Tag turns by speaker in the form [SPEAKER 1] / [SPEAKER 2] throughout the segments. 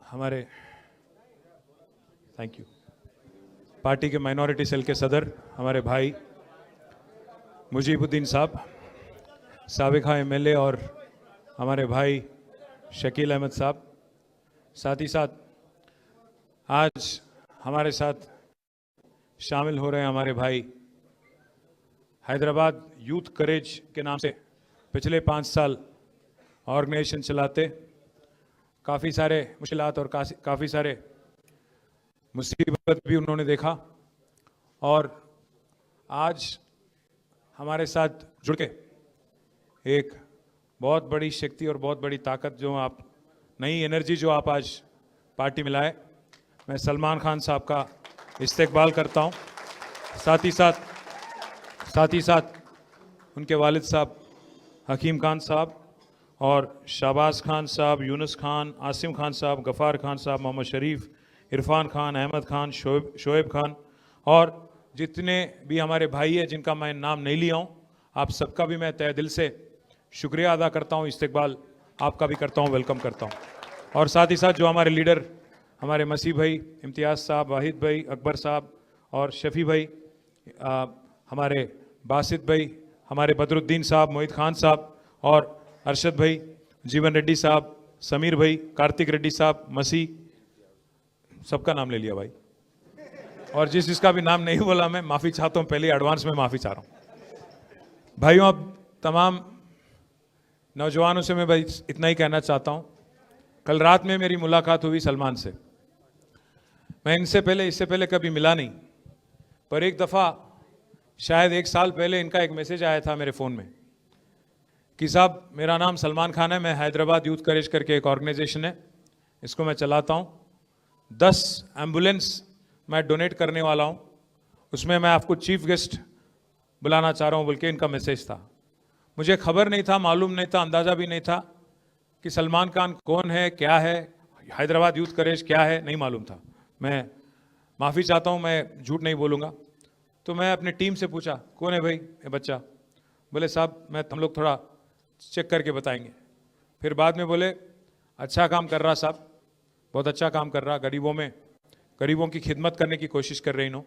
[SPEAKER 1] हमारे thank you party के minority cell के सदर हमारे भाई मुजीबुद्दीन साहब, साबिका एमएलए और हमारे भाई शकील अहमद साहब, साथ ही साथ आज हमारे साथ शामिल हो रहे हैं हमारे भाई हैदराबाद यूथ करेज के नाम से पिछले 5 साल ऑर्गेनाइजेशन चलाते, काफ़ी सारे मुश्किलात और काफ़ी सारे मुसीबत भी उन्होंने देखा और आज हमारे साथ जुड़ के एक बहुत बड़ी शक्ति और बहुत बड़ी ताकत जो आप नई एनर्जी जो आप आज पार्टी में लाए, मैं सलमान खान साहब का इस्तेकबाल करता हूं। साथ ही साथ उनके वालिद साहब हकीम खान साहब और शहबाज खान साहब, यूनुस खान, आसिम खान साहब, गफ़ार खान साहब, मोहम्मद शरीफ, इरफान खान, अहमद खान, शोएब खान और जितने भी हमारे भाई हैं जिनका मैं नाम नहीं लिया हूँ, आप सबका भी मैं तहे दिल से शुक्रिया अदा करता हूँ, इस्तेकबाल आपका भी करता हूँ, वेलकम करता हूँ। और साथ ही साथ जो हमारे लीडर हमारे मसीह भाई, इम्तियाज़ साहब, वाहिद भाई, अकबर साहब और शफ़ी भाई, हमारे बासित भाई, हमारे बदरुद्दीन साहब, मोहित खान साहब और अरशद भाई, जीवन रेड्डी साहब, समीर भाई, कार्तिक रेड्डी साहब, मसीह, सबका नाम ले लिया भाई। और जिसका भी नाम नहीं बोला मैं माफ़ी चाहता हूँ, पहले एडवांस में माफ़ी चाह रहा हूँ। भाइयों, अब तमाम नौजवानों से मैं भाई इतना ही कहना चाहता हूँ, कल रात में मेरी मुलाकात हुई सलमान से। मैं इससे पहले कभी मिला नहीं, पर एक दफ़ा शायद 1 साल पहले इनका एक मैसेज आया था मेरे फ़ोन में कि साहब मेरा नाम सलमान खान है, मैं हैदराबाद यूथ करेज करके एक ऑर्गेनाइजेशन है, इसको मैं चलाता हूँ, 10 एम्बुलेंस मैं डोनेट करने वाला हूँ, उसमें मैं आपको चीफ गेस्ट बुलाना चाह रहा हूँ बोल के इनका मैसेज था। मुझे खबर नहीं था, मालूम नहीं था, अंदाज़ा भी नहीं था कि सलमान खान कौन है, क्या है, हैदराबाद यूथ करेज क्या है, नहीं मालूम था। मैं माफ़ी चाहता हूँ, मैं झूठ नहीं बोलूँगा। तो मैं अपनी टीम से पूछा कौन है भाई ये बच्चा, बोले साहब हम लोग थोड़ा चेक करके बताएंगे। फिर बाद में बोले अच्छा काम कर रहा साहब, बहुत अच्छा काम कर रहा, गरीबों की खिदमत करने की कोशिश कर रहे इन्हों।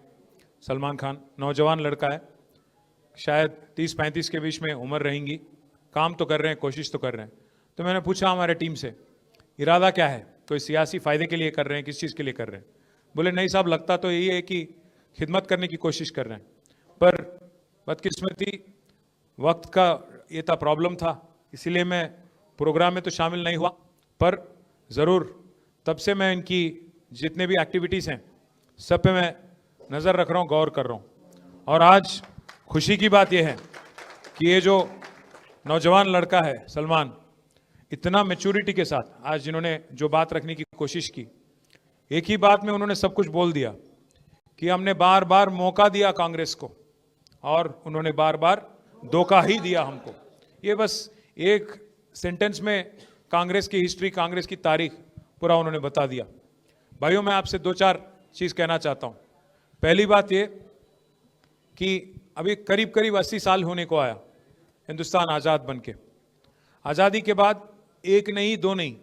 [SPEAKER 1] सलमान खान नौजवान लड़का है, शायद 30-35 के बीच में उम्र रहेंगी, काम तो कर रहे हैं, कोशिश तो कर रहे हैं। तो मैंने पूछा हमारे टीम से इरादा क्या है, कोई सियासी फ़ायदे के लिए कर रहे हैं, किस चीज़ के लिए कर रहे हैं? बोले नहीं साहब, लगता तो यही है कि खिदमत करने की कोशिश कर रहे हैं, पर बदकिस्मती वक्त का ये था, प्रॉब्लम था, इसीलिए मैं प्रोग्राम में तो शामिल नहीं हुआ, पर ज़रूर तब से मैं इनकी जितने भी एक्टिविटीज़ हैं सब पे मैं नज़र रख रहा हूँ, गौर कर रहा हूँ। और आज खुशी की बात यह है कि ये जो नौजवान लड़का है सलमान, इतना मैच्योरिटी के साथ आज जिन्होंने जो बात रखने की कोशिश की, एक ही बात में उन्होंने सब कुछ बोल दिया कि हमने बार बार मौका दिया कांग्रेस को और उन्होंने बार बार धोखा ही दिया हमको। ये बस एक सेंटेंस में कांग्रेस की हिस्ट्री, कांग्रेस की तारीख पूरा उन्होंने बता दिया। भाइयों, मैं आपसे 2-4 चीज़ कहना चाहता हूँ। पहली बात ये कि अभी करीब 80 साल होने को आया हिंदुस्तान आज़ाद बन के। आज़ादी के बाद 1 नहीं 2 नहीं,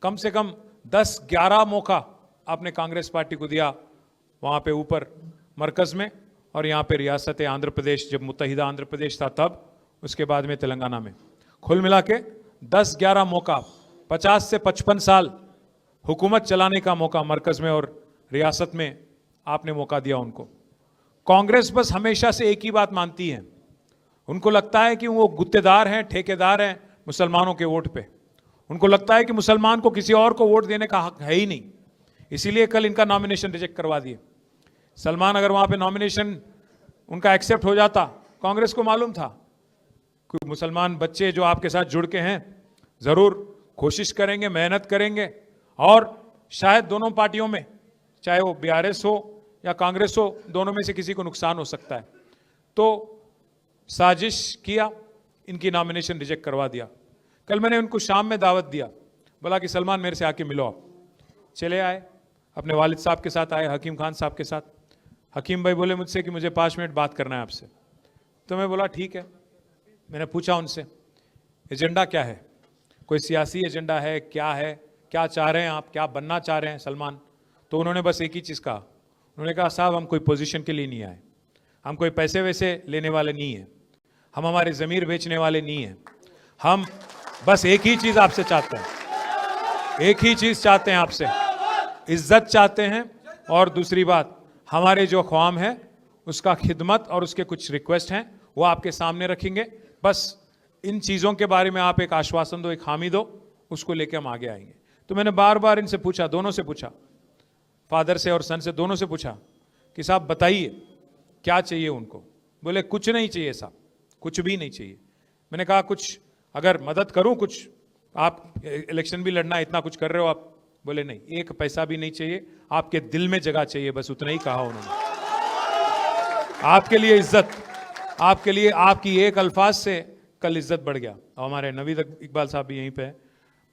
[SPEAKER 1] कम से कम 10-11 मौका आपने कांग्रेस पार्टी को दिया, वहाँ पे ऊपर मरकज़ में और यहाँ पे रियासत आंध्र प्रदेश, जब मुत्तहिदा आंध्र प्रदेश था तब, उसके बाद में तेलंगाना में, कुल मिला के 10-11 मौका, 50 से 55 साल हुकूमत चलाने का मौका मरकज़ में और रियासत में आपने मौका दिया उनको। कांग्रेस बस हमेशा से एक ही बात मानती है, उनको लगता है कि वो गुत्तेदार हैं, ठेकेदार हैं मुसलमानों के वोट पे। उनको लगता है कि मुसलमान को किसी और को वोट देने का हक है ही नहीं, इसीलिए कल इनका नॉमिनेशन रिजेक्ट करवा दिए। सलमान अगर वहाँ पे नॉमिनेशन उनका एक्सेप्ट हो जाता, कांग्रेस को मालूम था कि मुसलमान बच्चे जो आपके साथ जुड़ के हैं ज़रूर कोशिश करेंगे, मेहनत करेंगे और शायद दोनों पार्टियों में, चाहे वो बीआरएस हो या कांग्रेस हो, दोनों में से किसी को नुकसान हो सकता है। तो साजिश किया, इनकी नॉमिनेशन रिजेक्ट करवा दिया। कल मैंने उनको शाम में दावत दिया, बोला कि सलमान मेरे से आके मिलो आप। चले आए, अपने वालिद साहब के साथ आए, हकीम खान साहब के साथ। हकीम भाई बोले मुझसे कि मुझे 5 मिनट बात करना है आपसे। तो मैं बोला ठीक है। मैंने पूछा उनसे एजेंडा क्या है, कोई सियासी एजेंडा है, क्या चाह रहे हैं आप, क्या बनना चाह रहे हैं सलमान? तो उन्होंने बस एक ही चीज़ कहा, उन्होंने कहा साहब हम कोई पोजीशन के लिए नहीं आए, हम कोई पैसे वैसे लेने वाले नहीं हैं, हम हमारे ज़मीर बेचने वाले नहीं हैं, हम बस एक ही चीज़ आपसे चाहते हैं, एक ही चीज़ चाहते हैं आपसे, इज्जत चाहते हैं, और दूसरी बात हमारे जो ख्वाम है उसका खिदमत और उसके कुछ रिक्वेस्ट हैं वो आपके सामने रखेंगे। बस इन चीज़ों के बारे में आप एक आश्वासन दो, एक हामी दो, उसको लेके हम आगे आएंगे। तो मैंने बार बार इनसे पूछा, दोनों से पूछा, फादर से और सन से, दोनों से पूछा कि साहब बताइए क्या चाहिए उनको। बोले कुछ नहीं चाहिए साहब, कुछ भी नहीं चाहिए। मैंने कहा कुछ अगर मदद करूं, कुछ आप इलेक्शन भी लड़ना, इतना कुछ कर रहे हो आप। बोले नहीं, एक पैसा भी नहीं चाहिए, आपके दिल में जगह चाहिए, बस उतना ही कहा उन्होंने। आपके लिए इज्जत, आपके लिए आपकी एक अल्फाज से कल इज्जत बढ़ गया। और हमारे नवीद इकबाल साहब भी यहीं पे हैं।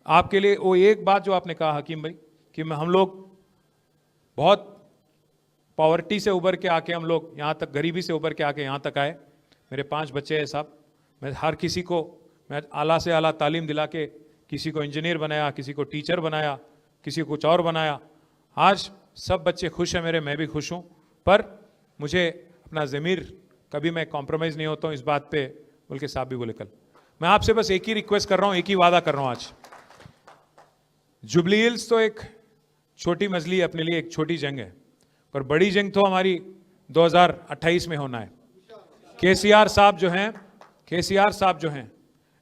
[SPEAKER 1] आपके लिए वो एक बात जो आपने कहा हकीम भाई कि हम लोग बहुत पॉवर्टी से उभर के आके, हम लोग यहाँ तक गरीबी से उभर के आके यहाँ तक आए। मेरे 5 बच्चे हैं साहब, मैं हर किसी को मैं आला से आला तालीम दिला के किसी को इंजीनियर बनाया, किसी को टीचर बनाया, किसी को कुछ और बनाया। आज सब बच्चे खुश हैं मेरे, मैं भी खुश हूँ, पर मुझे अपना ज़मीर कभी मैं कॉम्प्रोमाइज़ नहीं होता हूँ इस बात पे, बल्कि साहब भी बोले कल। मैं आपसे बस एक ही रिक्वेस्ट कर रहा हूँ, एक ही वादा कर रहा हूँ आज। जुबली हिल्स तो एक छोटी मजली अपने लिए, एक छोटी जंग है, पर बड़ी जंग तो हमारी 2028 में होना है। केसीआर साहब जो हैं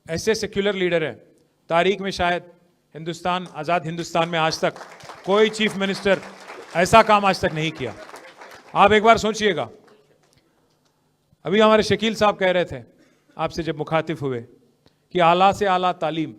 [SPEAKER 1] ऐसे सेक्युलर लीडर हैं, तारीख में शायद हिंदुस्तान, आज़ाद हिंदुस्तान में आज तक कोई चीफ मिनिस्टर ऐसा काम आज तक नहीं किया। आप एक बार सोचिएगा, अभी हमारे शकील साहब कह रहे थे आपसे जब मुखातिब हुए कि आला से आला तालीम